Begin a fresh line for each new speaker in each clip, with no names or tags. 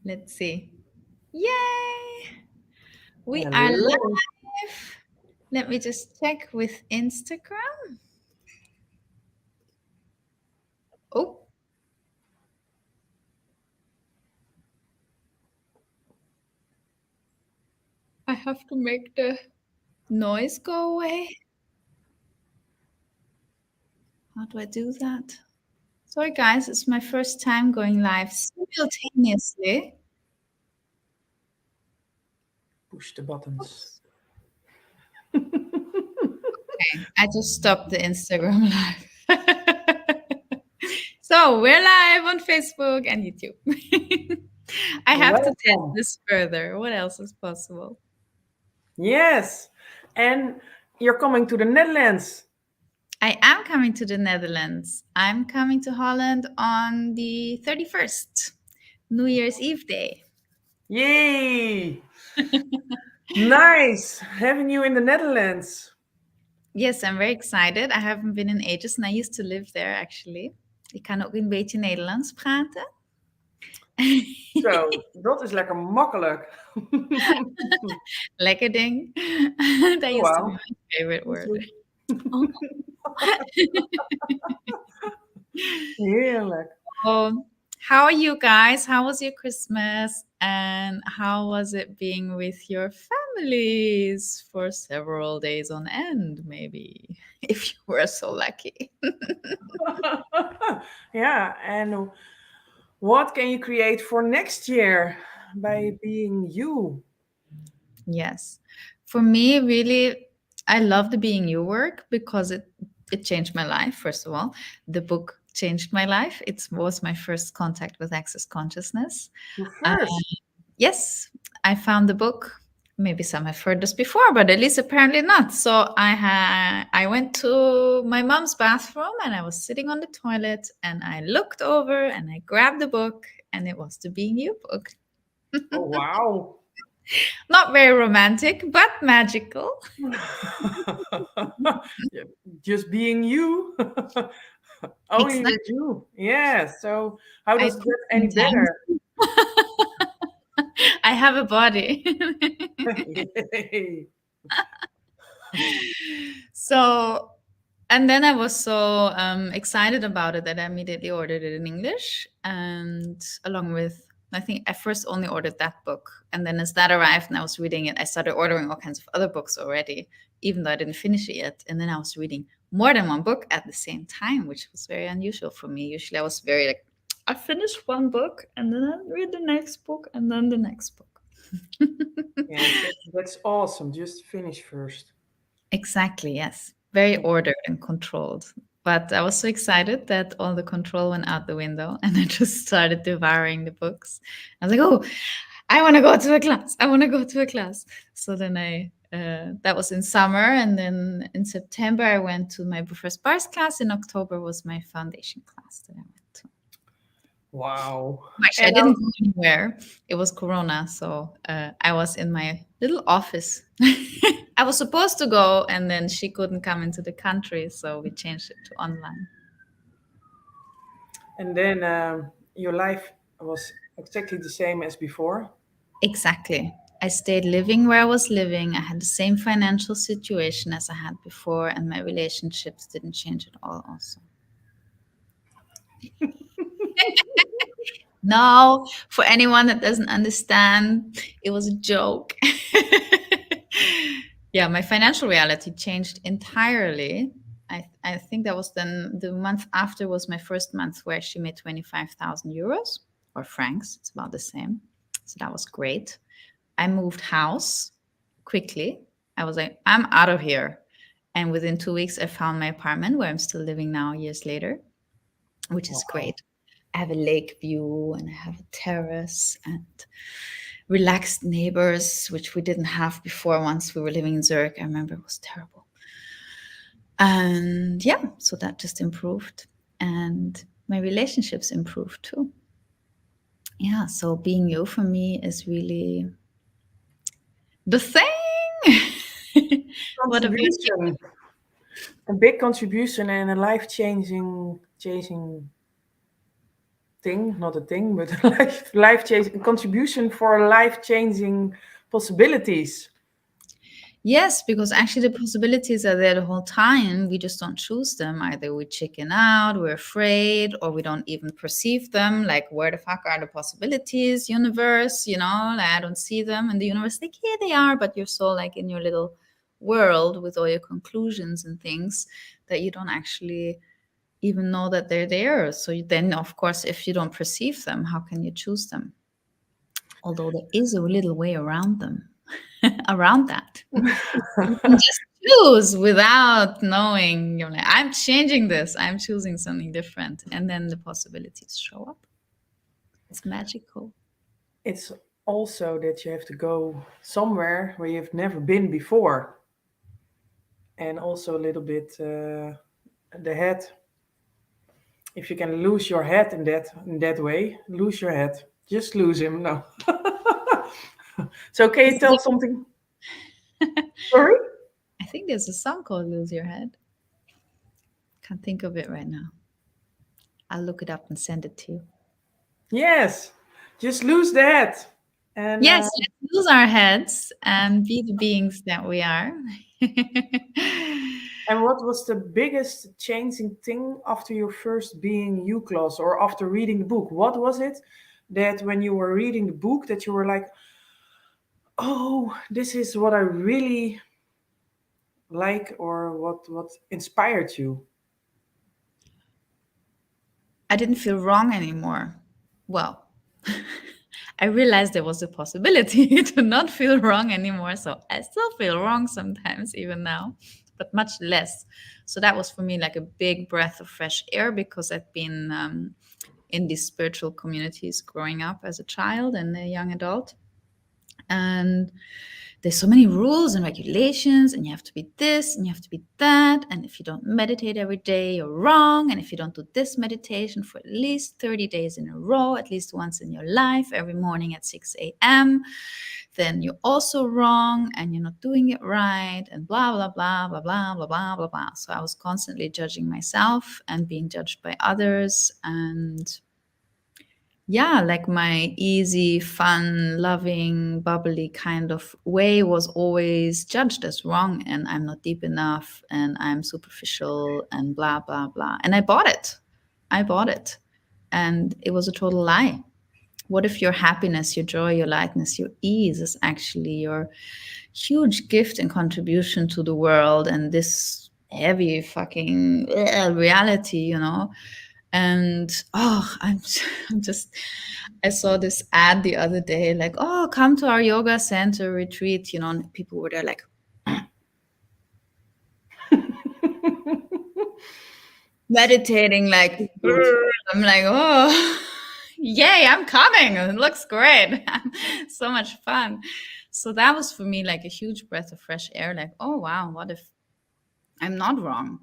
Let's see. Yay! We are
Hello.
live. Let me just check with Instagram. Oh, I have to make the noise go away. How do I do that? Sorry, guys, it's my first time going live simultaneously.
Push the buttons.
Oops. Okay, I just stopped the Instagram live. So we're live on Facebook and YouTube. I have to test
Welcome.
this further. What else is possible?
Yes. And you're coming to the Netherlands.
I am coming to the Netherlands. I'm coming to Holland on the 31st, New Year's Eve day.
Yay. Nice having you in the Netherlands.
Yes, I'm very excited. I haven't been in ages and I used to live there actually. Ik kan ook een beetje Nederlands praten.
Zo, dat is lekker makkelijk.
Lekker ding. That
Oh,
used to be
wow.
my favorite word.
Sweet.
Oh.
Heerlijk.
How are you guys? How was your Christmas? And how was it being with your families for several days on end, maybe, if you were so lucky?
Yeah, and what can you create for next year by being you?
Yes. For me, really, I love the Being You work because it changed my life, first of all. The book changed my life. It was my first contact with Access Consciousness.
You first.
Yes, I found the book. Maybe some have heard this before, but at least apparently not. So I went to my mom's bathroom and I was sitting on the toilet and I looked over and I grabbed the book and it was the Being You book.
Oh, wow.
Not very romantic, but magical.
Yeah, just being you. Only
Exactly.
with you. Yeah. So how
I
does it
took
get
some
any
time.
better?
I have a body.
Yay.
So, and then I was so excited about it that I immediately ordered it in English. And along with, I think I first only ordered that book. And then as that arrived and I was reading it, I started ordering all kinds of other books already, even though I didn't finish it yet. And then I was reading more than one book at the same time, which was very unusual for me. Usually I was very like, I finish one book and then I read the next book and then the next book.
Yeah, that's awesome. Just finish first.
Exactly, yes. Very ordered and controlled. But I was so excited that all the control went out the window and I just started devouring the books. I was like, oh, I want to go to a class. I want to go to a class. So then that was in summer. And then in September, I went to my first bars class. In October was my foundation class that I went to.
Wow.
Actually, I
And
didn't go anywhere. It was Corona, so I was in my little office. I was supposed to go, and then she couldn't come into the country, so we changed it to online.
then your life was exactly the same as before.
Exactly. I stayed living where I was living. I had the same financial situation as I had before, and my relationships didn't change at all, also. No, for anyone that doesn't understand, it was a joke. Yeah, my financial reality changed entirely. I think that was then the month after was my first month where she made 25,000 euros or francs. It's about the same. So that was great. I moved house quickly. I was like, I'm out of here. And within 2 weeks, I found my apartment where I'm still living now, years later, which is
Wow.
great. I have a lake view and I have a terrace and relaxed neighbors, which we didn't have before once we were living in Zurich. I remember it was terrible. And yeah, so that just improved. And my relationships improved too. Yeah, so being you for me is really the thing. What about you?
Contribution. A big contribution and a life changing thing, not a thing, but life changing contribution for life changing possibilities.
Yes, because actually the possibilities are there the whole time. We just don't choose them. Either we chicken out, we're afraid, or we don't even perceive them. Like, where the fuck are the possibilities, universe? You know, like, I don't see them. And the universe, like, yeah, they are, but you're so like in your little world with all your conclusions and things that you don't actually even know that they're there. So then, of course, if you don't perceive them, how can you choose them? Although there is a little way around them, around that. You can just choose without knowing. You're like, I'm changing this. I'm choosing something different, and then the possibilities show up. It's magical.
It's also that you have to go somewhere where you've never been before, and also a little bit the head. If you can lose your head in that way, lose your head. Just lose him. No. So can you tell something? Sorry?
I think there's a song called "Lose Your Head." Can't think of it right now. I'll look it up and send it to you.
Yes. Just lose the head. And
Yes, let's lose our heads and be the beings that we are.
and what was the biggest changing thing after your first Being You class or after reading the book? What was it that when you were reading the book that you were like, oh, this is what I really like, or what inspired you?
I didn't feel wrong anymore. Well, I realized there was a possibility to not feel wrong anymore. So I still feel wrong sometimes, even now, but much less. So that was for me like a big breath of fresh air, because I've been in these spiritual communities growing up as a child and a young adult. And there's so many rules and regulations, and you have to be this and you have to be that. And if you don't meditate every day, you're wrong. And if you don't do this meditation for at least 30 days in a row, at least once in your life, every morning at 6 a.m., then you're also wrong and you're not doing it right, and blah, blah, blah, blah, blah, blah, blah, blah, blah. So I was constantly judging myself and being judged by others. And yeah, like my easy, fun, loving, bubbly kind of way was always judged as wrong, and I'm not deep enough, and I'm superficial, and blah, blah, blah. And I bought it. I bought it. And it was a total lie. What if your happiness, your joy, your lightness, your ease is actually your huge gift and contribution to the world, and this heavy fucking reality, you know? And I'm just, I saw this ad the other day, like, oh, come to our yoga center retreat, you know, and people were there like, meditating, like, I'm like, oh, yay, I'm coming. It looks great. So much fun. So that was for me like a huge breath of fresh air, like, oh, wow, what if I'm not wrong?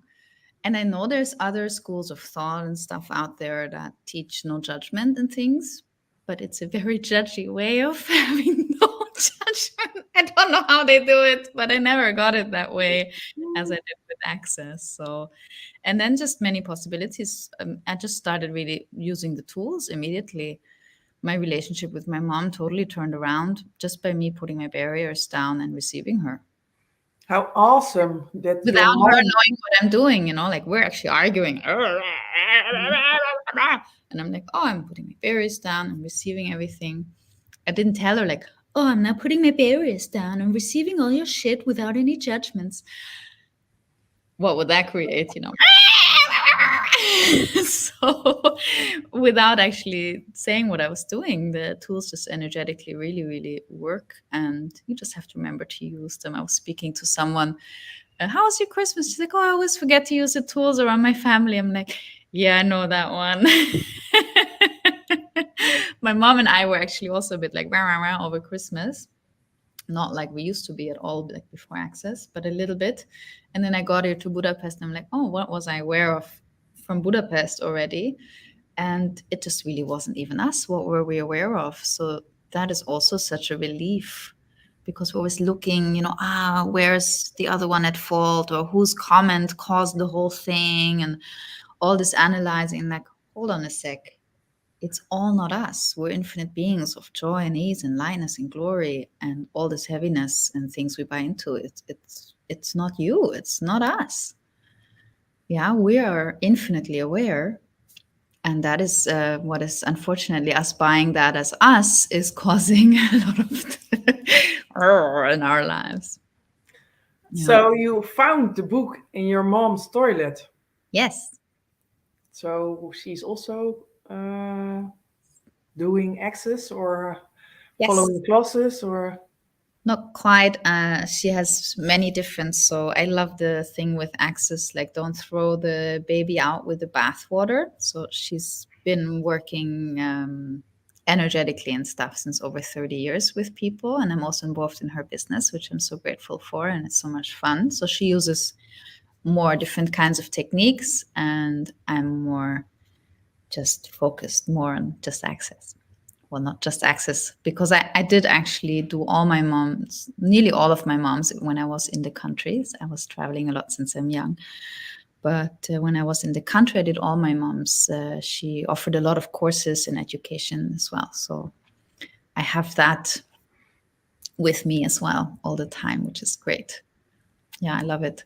And I know there's other schools of thought and stuff out there that teach no judgment and things, but it's a very judgy way of having no judgment. I don't know how they do it, but I never got it that way as I did with Access. So, and then just many possibilities. I just started really using the tools immediately. My relationship with my mom totally turned around just by me putting my barriers down and receiving her.
How awesome that your
Without
mom.
her knowing what I'm doing, you know, like we're actually arguing. And I'm like, oh, I'm putting my barriers down, I'm receiving everything. I didn't tell her, like, oh, I'm now putting my barriers down, I'm receiving all your shit without any judgments. What would that create, you know? So without actually saying what I was doing, the tools just energetically really, really work. And you just have to remember to use them. I was speaking to someone, how was your Christmas? She's like, oh, I always forget to use the tools around my family. I'm like, yeah, I know that one. My mom and I were actually also a bit like rah, rah, rah over Christmas. Not like we used to be at all, like before Access, but a little bit. And then I got here to Budapest and I'm like, oh, what was I aware of from Budapest already? And it just really wasn't even us. What were we aware of? So that is also such a relief, because we're always looking, you know, where's the other one at fault, or whose comment caused the whole thing, and all this analyzing. Like, hold on a sec. it's all not us. We're infinite beings of joy and ease and lightness and glory, and all this heaviness and things we buy into. It's not you. It's not us. Yeah, we are infinitely aware, and that is what is unfortunately us buying that as us is causing a lot of in our lives. Yeah.
So you found the book in your mom's toilet.
Yes.
So she's also doing access or
Yes.
following classes or?
Not quite. She has many different. So I love the thing with Access, like don't throw the baby out with the bathwater. So she's been working energetically and stuff since over 30 years with people. And I'm also involved in her business, which I'm so grateful for. And it's so much fun. So she uses more different kinds of techniques, and I'm more just focused more on just Access. Well, not just Access, because I did actually do all my moms, nearly all of my moms, when I was in the countries. I was traveling a lot since I'm young. But when I was in the country, I did all my moms. She offered a lot of courses in education as well. So I have that with me as well all the time, which is great. Yeah, I love it.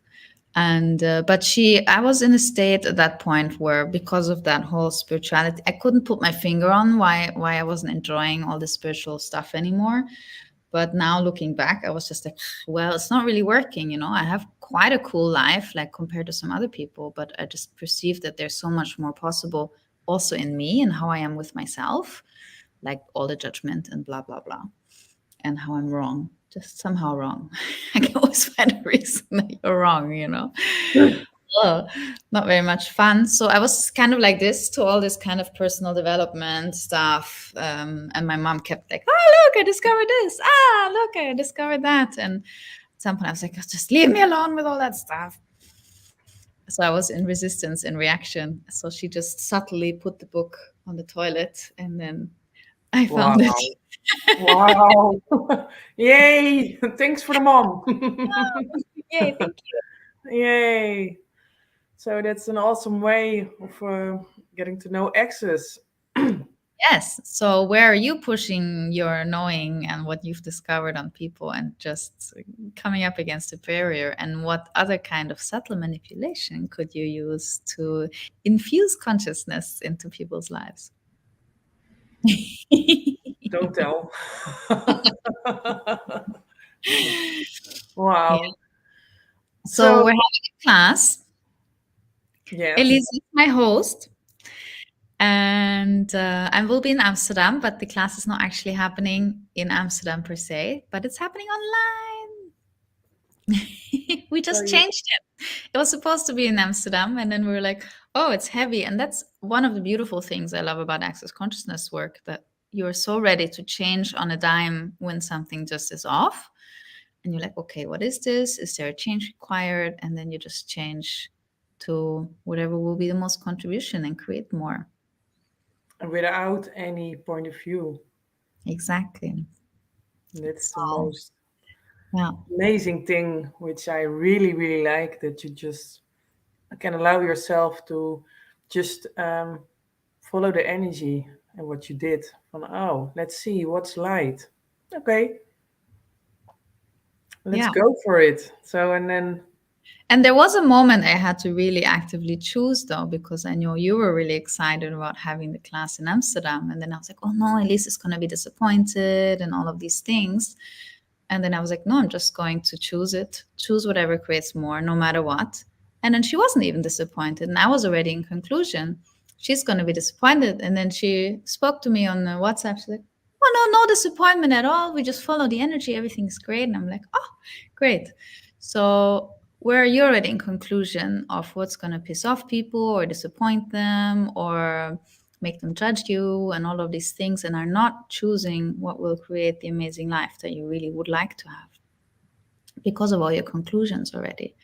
And but I was in a state at that point where, because of that whole spirituality, I couldn't put my finger on why I wasn't enjoying all the spiritual stuff anymore. But now looking back, I was just like, well, it's not really working. I have quite a cool life, like compared to some other people, but I just perceive that there's so much more possible also in me and how I am with myself, like all the judgment and blah blah blah, and how I'm wrong, just somehow wrong. I can always find a reason that you're wrong, Oh, not very much fun. So I was kind of like this to all this kind of personal development stuff. And my mom kept like, oh, look, I discovered this. Ah, look, I discovered that. And at some point I was like, just leave me alone with all that stuff. So I was in resistance, in reaction. So she just subtly put the book on the toilet, and then I found it.
Wow. Yay. Thanks for the mom.
Yay, thank you.
Yay. So that's an awesome way of getting to know Access.
Yes. So where are you pushing your knowing and what you've discovered on people and just coming up against a barrier? And what other kind of subtle manipulation could you use to infuse consciousness into people's lives?
Don't tell. Wow.
Yeah. So we're having a class.
Yes.
Elise is my host. And I will be in Amsterdam, but the class is not actually happening in Amsterdam per se, but it's happening online. We just changed it. It was supposed to be in Amsterdam, and then we were like, oh, it's heavy. And that's one of the beautiful things I love about Access Consciousness work, that you're so ready to change on a dime when something just is off. And you're like, okay, what is this? Is there a change required? And then you just change to whatever will be the most contribution and create more.
Without any point of view.
Exactly.
That's the most
Yeah.
amazing thing, which I really, really like, that you just can allow yourself to just follow the energy and what you did. Oh, let's see what's light. Okay. Let's go for it. So,
and there was a moment I had to really actively choose, though, because I know you were really excited about having the class in Amsterdam. And then I was like, oh no, Elise is going to be disappointed and all of these things. And then I was like, no, I'm just going to choose whatever creates more, no matter what. And then she wasn't even disappointed. And I was already in conclusion, she's going to be disappointed. And then she spoke to me on WhatsApp. She's like, oh, no disappointment at all. We just follow the energy. Everything's great. And I'm like, oh, great. So where you're already in conclusion of what's going to piss off people or disappoint them or make them judge you and all of these things, and are not choosing what will create the amazing life that you really would like to have because of all your conclusions already.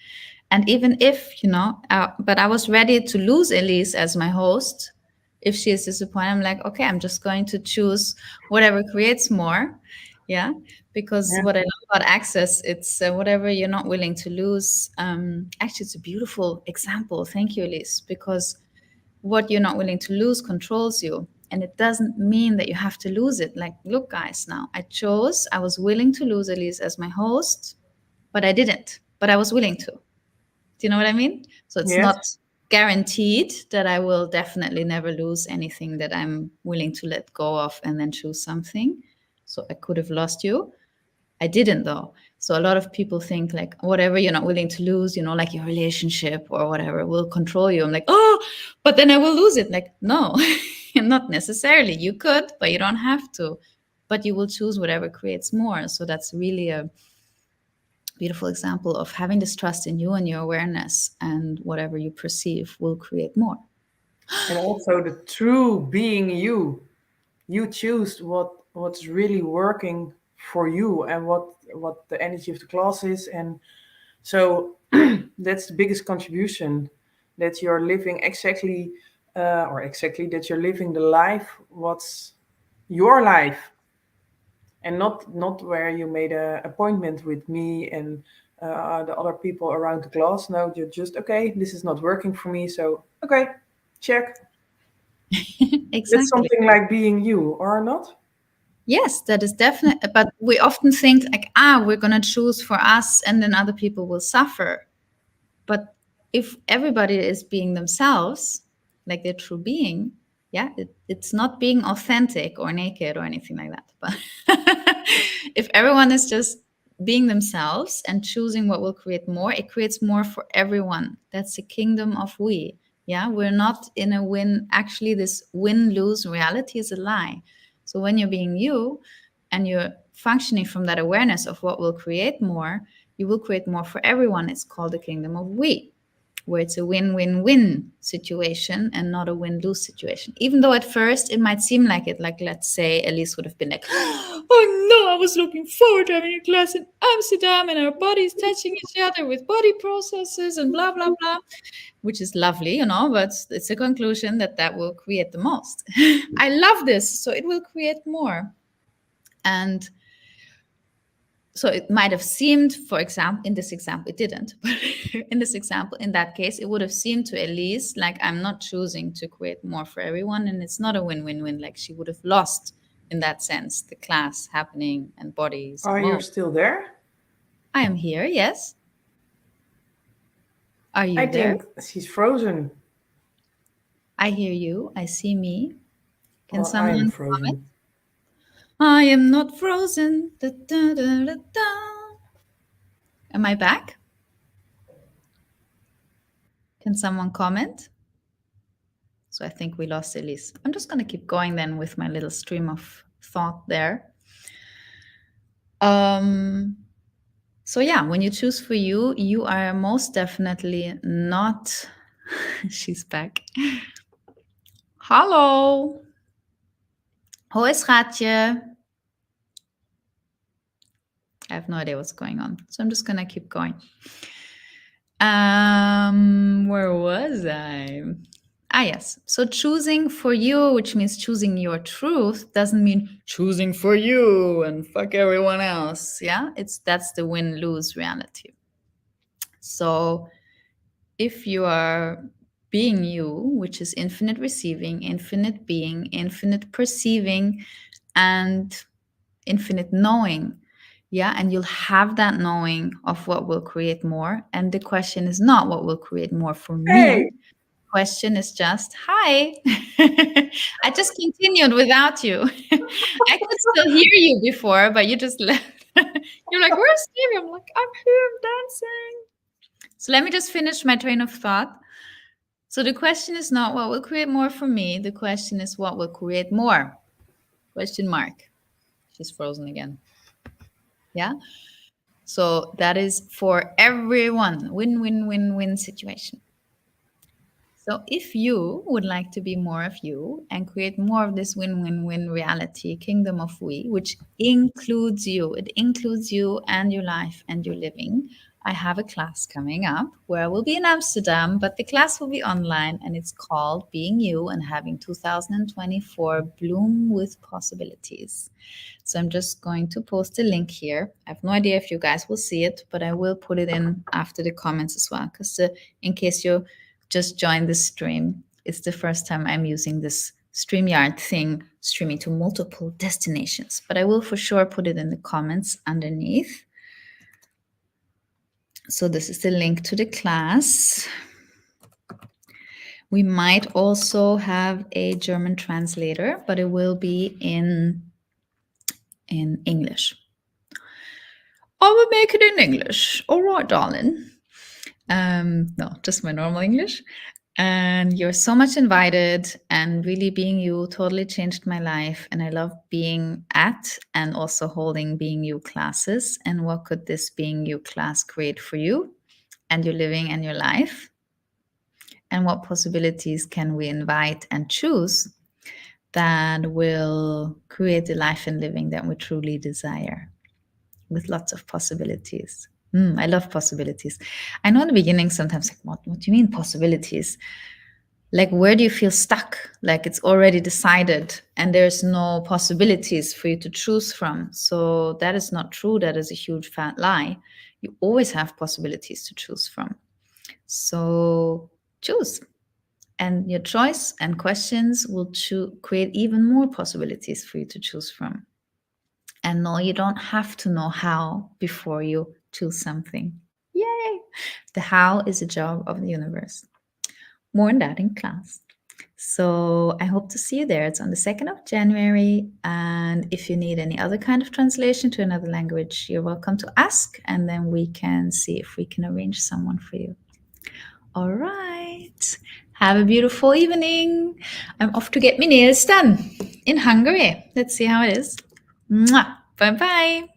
And even if, but I was ready to lose Elise as my host. If she is disappointed, I'm like, okay, I'm just going to choose whatever creates more. Yeah. Because what I love about Access, it's whatever you're not willing to lose. Actually, it's a beautiful example. Thank you, Elise, because what you're not willing to lose controls you. And it doesn't mean that you have to lose it. Like, look, guys, now I was willing to lose Elise as my host, but I didn't. But I was willing to. Do you know what I mean? So it's
Yes.
not guaranteed that I will definitely never lose anything that I'm willing to let go of and then choose something. So I could have lost you. I didn't, though. So a lot of people think like whatever you're not willing to lose, you know, like your relationship or whatever will control you. I'm like, oh, but then I will lose it. Like, no, not necessarily. You could, but you don't have to. But you will choose whatever creates more. So that's really a beautiful example of having this trust in you and your awareness, and whatever you perceive will create more.
And also the true being you. You choose what's really working for you and what the energy of the class is. And so that's the biggest contribution, that you're living exactly that you're living the life what's your life, and not where you made an appointment with me and the other people around the class. No, you're just, okay, this is not working for me, so okay, check. It's
Exactly.
something like being you, or not?
Yes, that is definite. But we often think like, we're going to choose for us and then other people will suffer. But if everybody is being themselves, like their true being, yeah, it's not being authentic or naked or anything like that. But if everyone is just being themselves and choosing what will create more, it creates more for everyone. That's the kingdom of we. Yeah, we're not in a win. Actually, this win-lose reality is a lie. So when you're being you and you're functioning from that awareness of what will create more, you will create more for everyone. It's called the kingdom of we, where it's a win-win-win situation and not a win-lose situation. Even though at first it might seem like it, like let's say Elise would have been like, oh no, I was looking forward to having a class in Amsterdam and our bodies touching each other with body processes and blah, blah, blah, which is lovely, you know, but it's a conclusion that will create the most. I love this, so it will create more. And so it might have seemed, for example, in this example, it didn't, but in this example, in that case, it would have seemed to Elise like I'm not choosing to create more for everyone. And it's not a win-win-win. Like she would have lost, in that sense, the class happening and bodies.
Are you still there?
I am here, yes. Are you
I
there?
think she's frozen.
I hear you. I see me. Can
Or I
someone
am frozen.
comment? I am not frozen. Da, da, da, da, da. Am I back? Can someone comment? So I think we lost Elise. I'm just going to keep going then with my little stream of thought there. So yeah, when you choose for you, you are most definitely not... She's back. Hallo. Hoi schatje. I have no idea what's going on. So I'm just going to keep going. Where was I? Yes. So choosing for you, which means choosing your truth, doesn't mean choosing for you and fuck everyone else. Yeah, that's the win-lose reality. So if you are being you, which is infinite receiving, infinite being, infinite perceiving, and infinite knowing, yeah, and you'll have that knowing of what will create more. And the question is not what will create more for me.
Hey.
Question is just, hi. I just continued without you. I could still hear you before, but you just left. You're like, where's Stevie? I'm like, I'm here, I'm dancing. So let me just finish my train of thought. So the question is not what will create more for me. The question is what will create more? Question mark. She's frozen again. Yeah. So that is for everyone. Win-win-win-win situation. So if you would like to be more of you and create more of this win-win-win reality, kingdom of we, which includes you, it includes you and your life and your living, I have a class coming up where I will be in Amsterdam, but the class will be online and it's called Being You and Having 2024 Bloom with Possibilities. So I'm just going to post a link here. I have no idea if you guys will see it, but I will put it in after the comments as well, because in case you just joined the stream, it's the first time I'm using this StreamYard thing streaming to multiple destinations, but I will for sure put it in the comments underneath. So this is the link to the class. We might also have a German translator, but it will be in English. I will make it in English. All right, darling. No, just my normal English. And you're so much invited, and really being you totally changed my life. And I love being at and also holding being you classes. And what could this being you class create for you and your living and your life? And what possibilities can we invite and choose that will create the life and living that we truly desire, with lots of possibilities. I love possibilities. I know in the beginning sometimes like, what do you mean possibilities? Like, where do you feel stuck? Like it's already decided and there's no possibilities for you to choose from. So that is not true. That is a huge fat lie. You always have possibilities to choose from. So choose. And your choice and questions will create even more possibilities for you to choose from. And no, you don't have to know how before you choose something. Yay! The how is a job of the universe. More on that in class. So I hope to see you there. It's on the 2nd of January. And if you need any other kind of translation to another language, you're welcome to ask. And then we can see if we can arrange someone for you. All right. Have a beautiful evening. I'm off to get my nails done in Hungary. Let's see how it is. Mwah. Bye-bye.